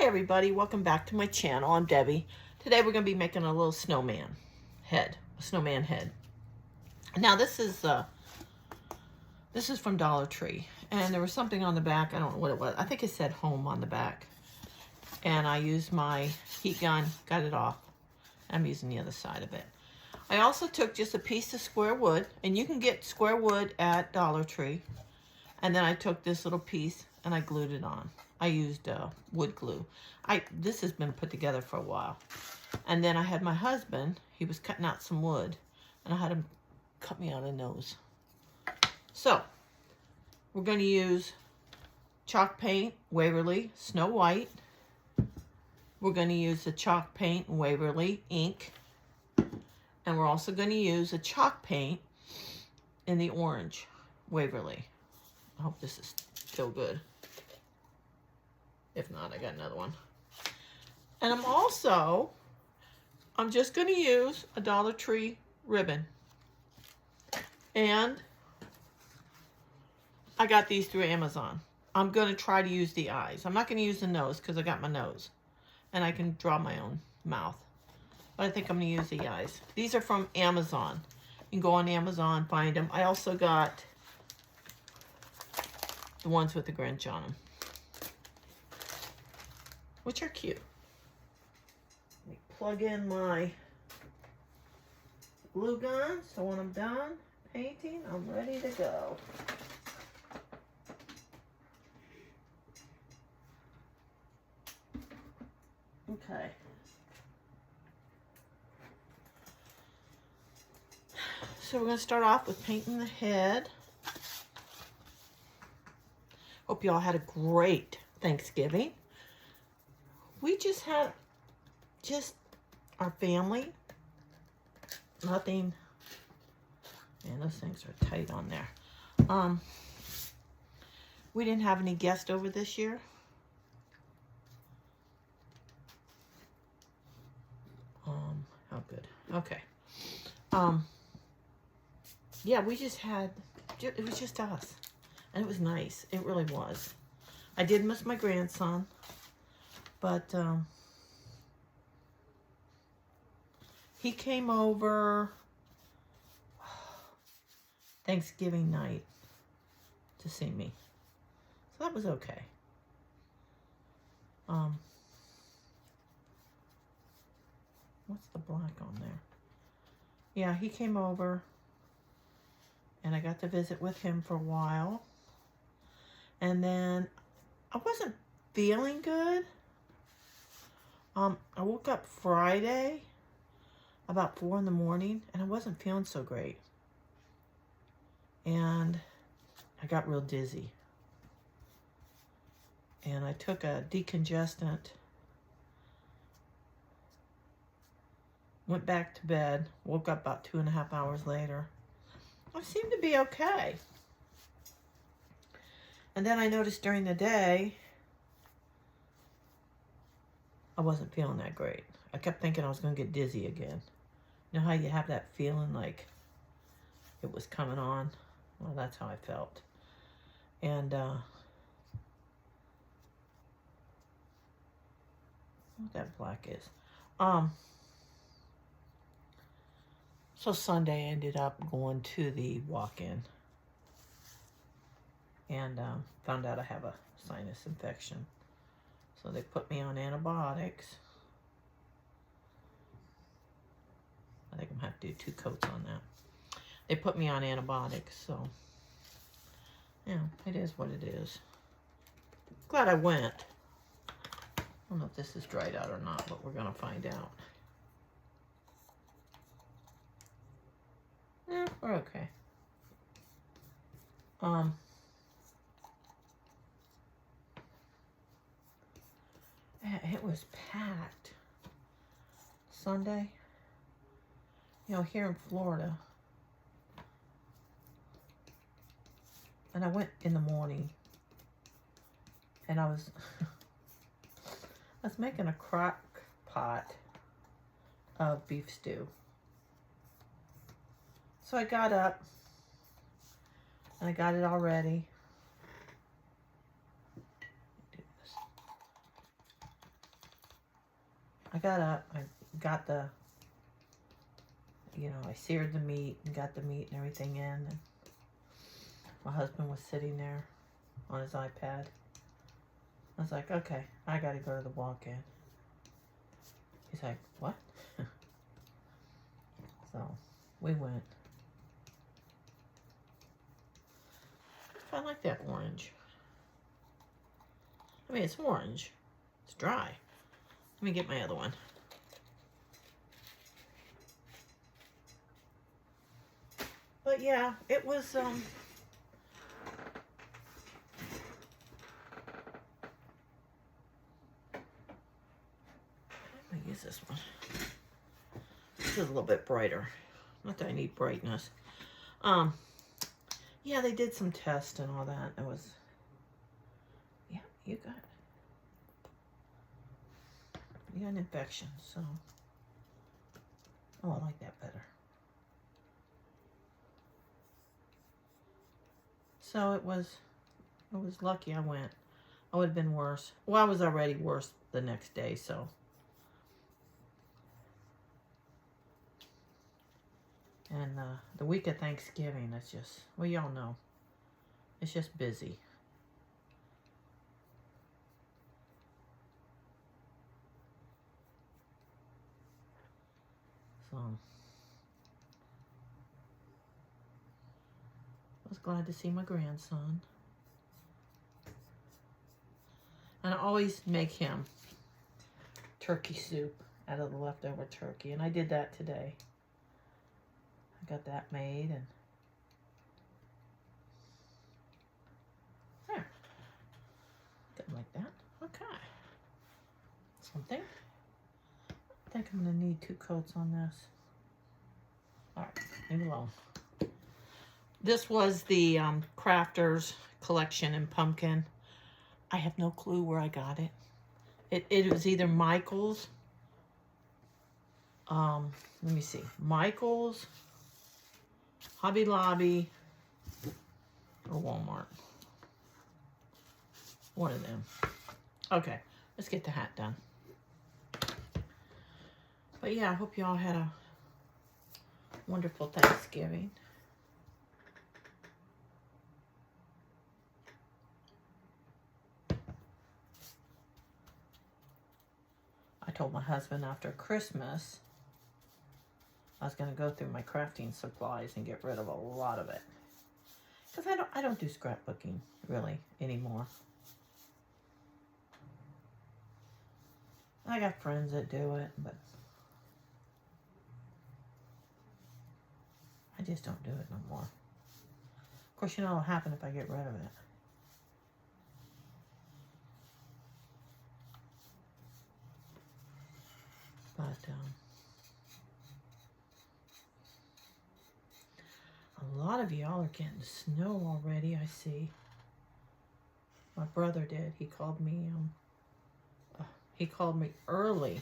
Hi everybody, welcome back to my channel. I'm Debbie. Today we're going to be making a little snowman head, a snowman head. Now this is from Dollar Tree, and there was something on the back. I don't know what it was. I think it said home on the back. And I used my heat gun, got it off. I'm using the other side of it. I also took just a piece of square wood, and you can get square wood at Dollar Tree. And then I took this little piece and I glued it on. I used wood glue. This has been put together for a while. And then I had my husband, he was cutting out some wood, and I had him cut me out a nose. So, we're going to use chalk paint, Waverly, Snow White. We're going to use the chalk paint, Waverly, ink. And we're also going to use a chalk paint in the orange, Waverly. I hope this is still good. If not, I got another one. And I'm just going to use a Dollar Tree ribbon. And I got these through Amazon. I'm going to try to use the eyes. I'm not going to use the nose because I got my nose. And I can draw my own mouth. But I think I'm going to use the eyes. These are from Amazon. You can go on Amazon, find them. I also got the ones with the Grinch on them, which are cute. Let me plug in my glue gun, so when I'm done painting, I'm ready to go. Okay. So we're going to start off with painting the head. Hope you all had a great Thanksgiving. We just had our family. Nothing. Man, those things are tight on there. We didn't have any guests over this year. How good. Okay. Yeah, it was just us. And it was nice. It really was. I did miss my grandson. But, he came over Thanksgiving night to see me. So that was okay. What's the black on there? Yeah, he came over. And I got to visit with him for a while. And then I wasn't feeling good. I woke up Friday about 4 in the morning and I wasn't feeling so great. And I got real dizzy. And I took a decongestant. Went back to bed. Woke up about 2.5 hours later. I seemed to be okay. And then I noticed during the day, I wasn't feeling that great. I kept thinking I was going to get dizzy again. You know how you have that feeling like it was coming on? Well, that's how I felt. And, what that black is. So Sunday I ended up going to the walk-in and found out I have a sinus infection. So they put me on antibiotics. I think I'm going to have to do 2 coats on that. They put me on antibiotics, so yeah, it is what it is. Glad I went. I don't know if this is dried out or not, but we're going to find out. Yeah, we're okay. It was packed Sunday. You know, here in Florida. And I went in the morning. And I was making a crock pot of beef stew. So I got up and I got it all ready. I got the, I seared the meat and got the meat and everything in. And my husband was sitting there on his iPad. I was like, okay, I gotta go to the walk-in. He's like, what? So we went. I like that orange. I mean, it's orange. It's dry. Let me get my other one. But yeah, it was, I'm gonna use this one. This is a little bit brighter. Not that I need brightness. Yeah, they did some tests and all that. It was, yeah, you got an infection, so. Oh, I like that better. So it was lucky I went. I would have been worse. Well, I was already worse the next day, so. And the week of Thanksgiving, it's just, well, y'all know, it's just busy. So, I was glad to see my grandson. And I always make him turkey soup out of the leftover turkey. And I did that today. I got that made and there. Something like that. Okay. Something. I think I'm going to need 2 coats on this. Alright, leave it alone. This was the Crafters collection in pumpkin. I have no clue where I got it. It was either Michael's. Let me see. Michael's, Hobby Lobby, or Walmart. One of them. Okay, let's get the hat done. But yeah, I hope y'all had a wonderful Thanksgiving. I told my husband after Christmas I was going to go through my crafting supplies and get rid of a lot of it. Because I don't do scrapbooking, really, anymore. I got friends that do it, but I just don't do it no more. Of course, you know what'll happen if I get rid of it. But, a lot of y'all are getting snow already, I see. My brother did. He called me early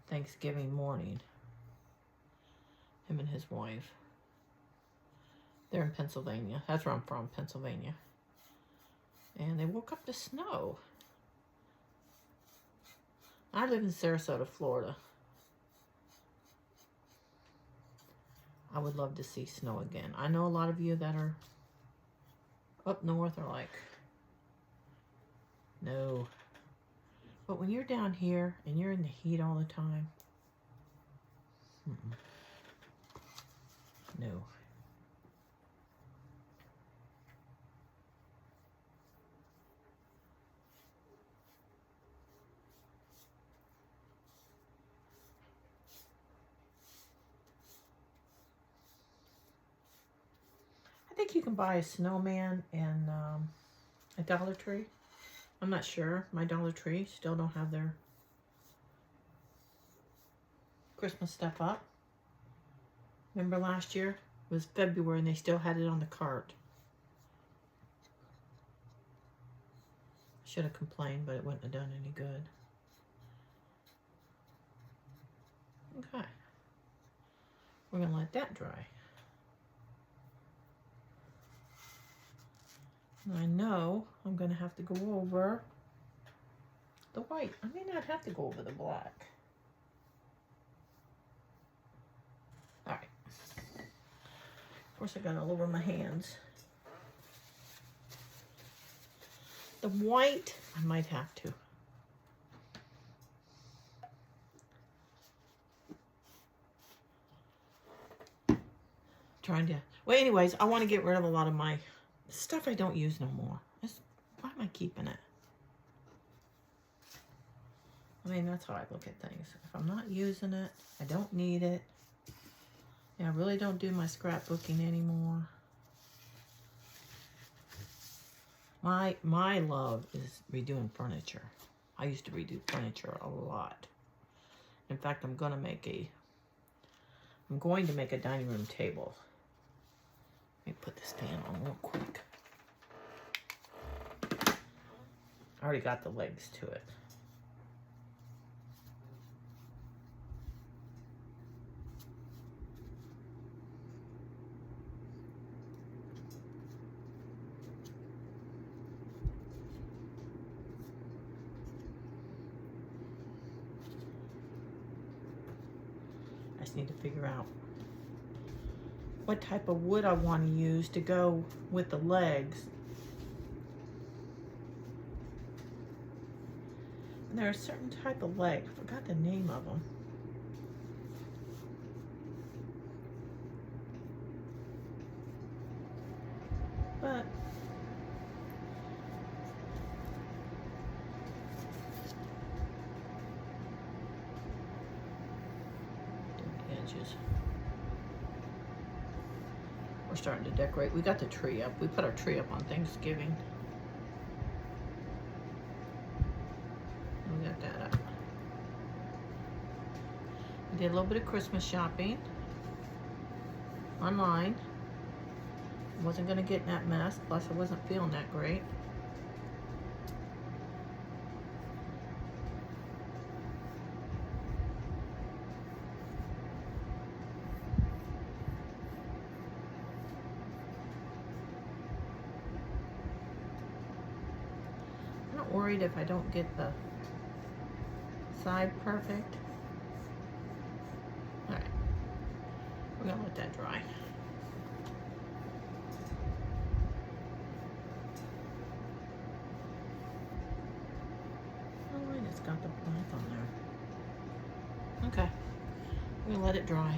Thanksgiving morning. Him and his wife. They're in Pennsylvania. That's where I'm from, Pennsylvania. And they woke up to snow. I live in Sarasota, Florida. I would love to see snow again. I know a lot of you that are up north are like, no. But when you're down here and you're in the heat all the time, no. I think you can buy a snowman in a Dollar Tree. I'm not sure. My Dollar Tree still don't have their Christmas stuff up. Remember last year? It was February and they still had it on the cart. I should have complained, but it wouldn't have done any good. Okay. We're going to let that dry. And I know I'm going to have to go over The white. I may not have to go over the black. All right. Of course, I got all over my hands. The white, I might have to. Trying to, well, anyways, I want to get rid of a lot of my stuff I don't use no more. Why am I keeping it? I mean, that's how I look at things. If I'm not using it, I don't need it. Yeah, I really don't do my scrapbooking anymore. My love is redoing furniture. I used to redo furniture a lot. In fact, I'm going to make a dining room table. Let me put this fan on real quick. I already got the legs to it. I just need to figure out what type of wood I want to use to go with the legs. And there are a certain type of leg. I forgot the name of them. But the edges. We're starting to decorate. We got the tree up. We put our tree up on Thanksgiving. We got that up. We did a little bit of Christmas shopping online. Wasn't gonna get in that mess, plus I wasn't feeling that great. I'm not worried if I don't get the side perfect. All right, we're gonna let that dry. It's got the black on there. Okay, we're gonna let it dry.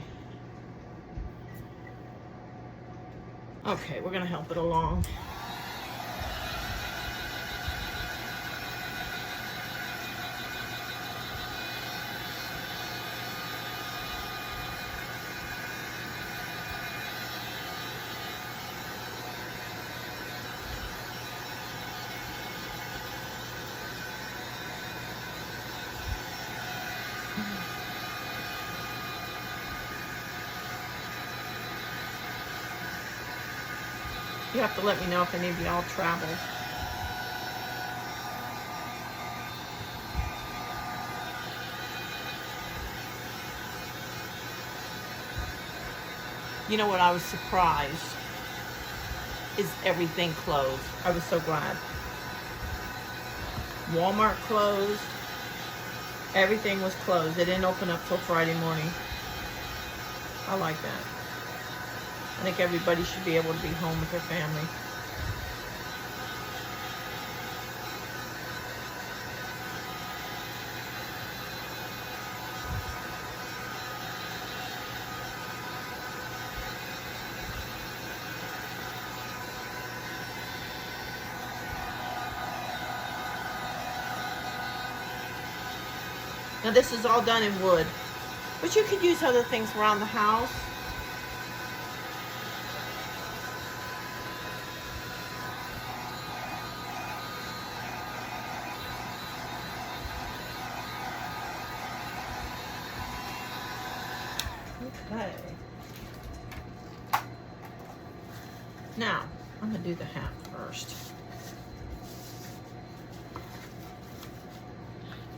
Okay, we're gonna help it along. You have to let me know if any of y'all travel. You know what, I was surprised is everything closed. I was so glad. Walmart closed. Everything was closed. They didn't open up till Friday morning. I like that. I think everybody should be able to be home with their family. Now this is all done in wood, but you could use other things around the house. Okay. Now, I'm going to do the hat first.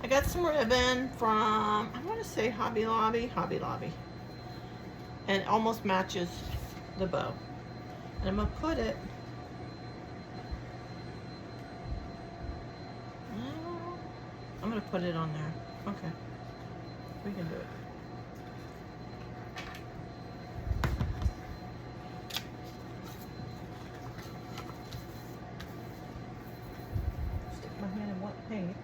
I got some ribbon from, I want to say Hobby Lobby. And it almost matches the bow. And I'm going to put it, I'm put it on there. Okay. We can do it. Stick my hand in wet paint.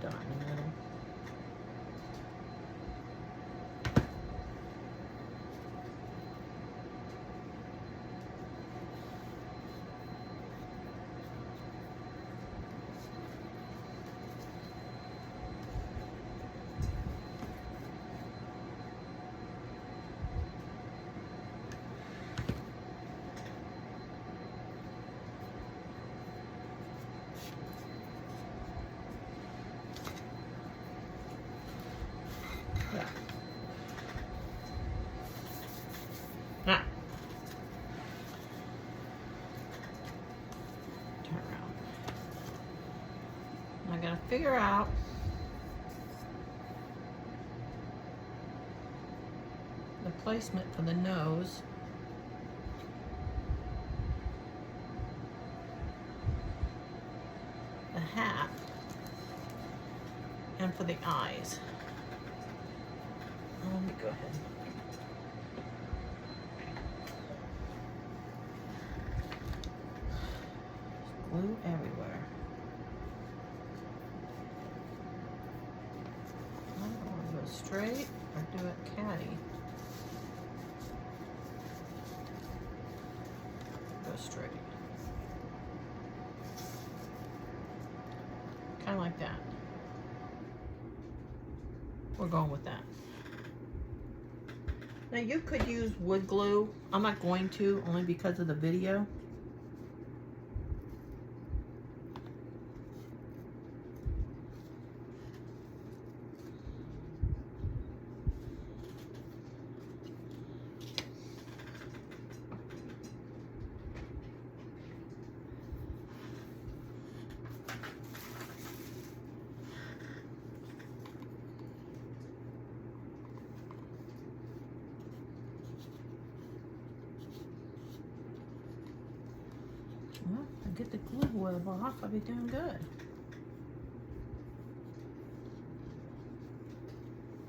Dot in the middle. Yeah. Now, turn around. I gotta figure out the placement for the nose. The hat. And for the eyes. Let me go ahead. Glue everywhere. I don't want to go straight or do it catty. Go straight. Kind of like that. We're going with that. Now you could use wood glue. I'm not going to, only because of the video. Well, if I get the glue web off, I'll be doing good.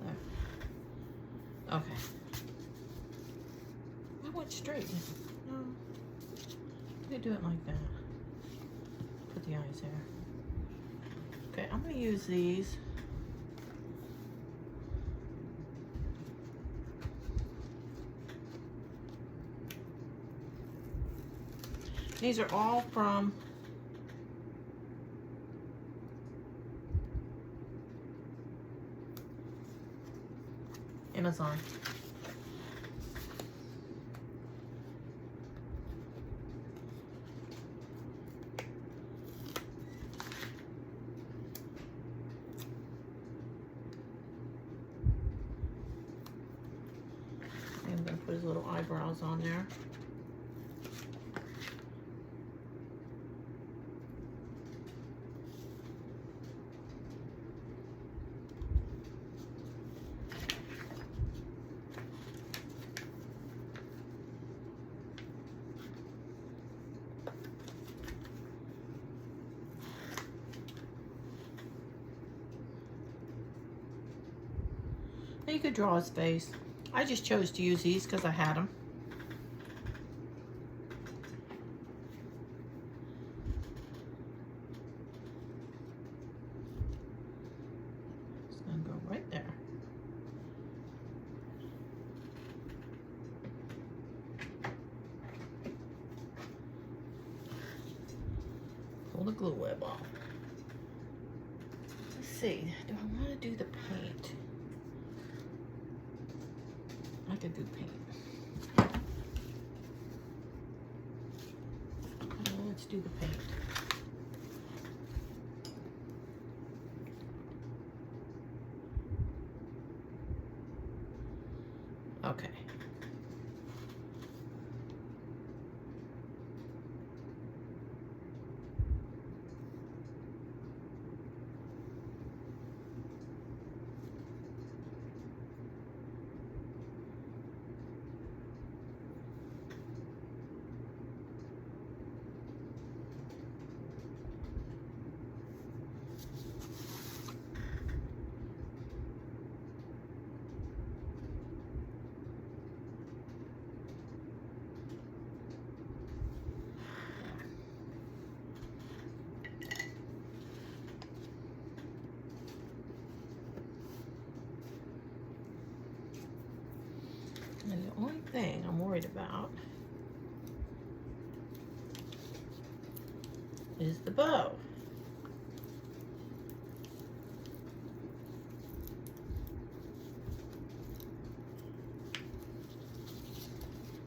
There. Okay. I went straight. No. You do it like that. Put the eyes there. Okay, I'm going to use these. These are all from Amazon. I'm going to put his little eyebrows on there. Now you could draw his face. I just chose to use these because I had them. It's going to go right there. Pull the glue web off. Let's see, do I want to do the paint? I could do paint. do the paint. Okay. And the only thing I'm worried about is the bow.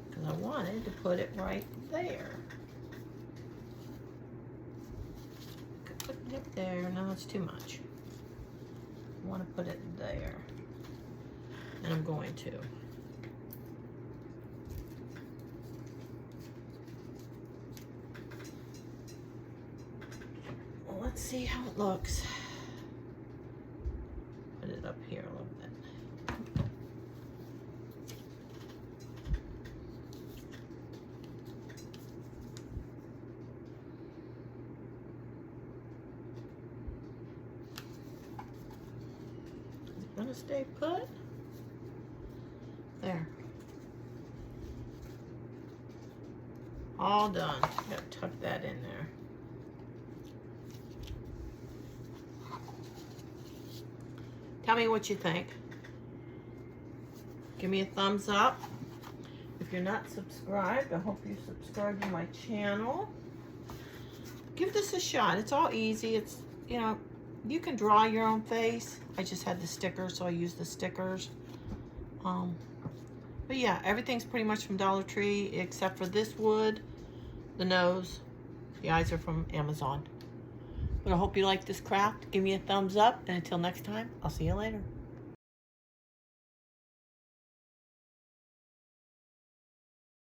Because I wanted to put it right there. Putting it there, no, it's too much. I want to put it there. And I'm going to. Let's see how it looks. Put it up here a little bit. Is it gonna stay put? There. All done. Gotta tuck that in there. Tell me what you think. Give me a thumbs up. If you're not subscribed, I hope you subscribe to my channel. Give this a shot. It's all easy. It's, you know, you can draw your own face. I just had the stickers, so I used the stickers. But yeah, everything's pretty much from Dollar Tree except for this wood, the nose. The eyes are from Amazon. But I hope you like this craft. Give me a thumbs up, and until next time, I'll see you later.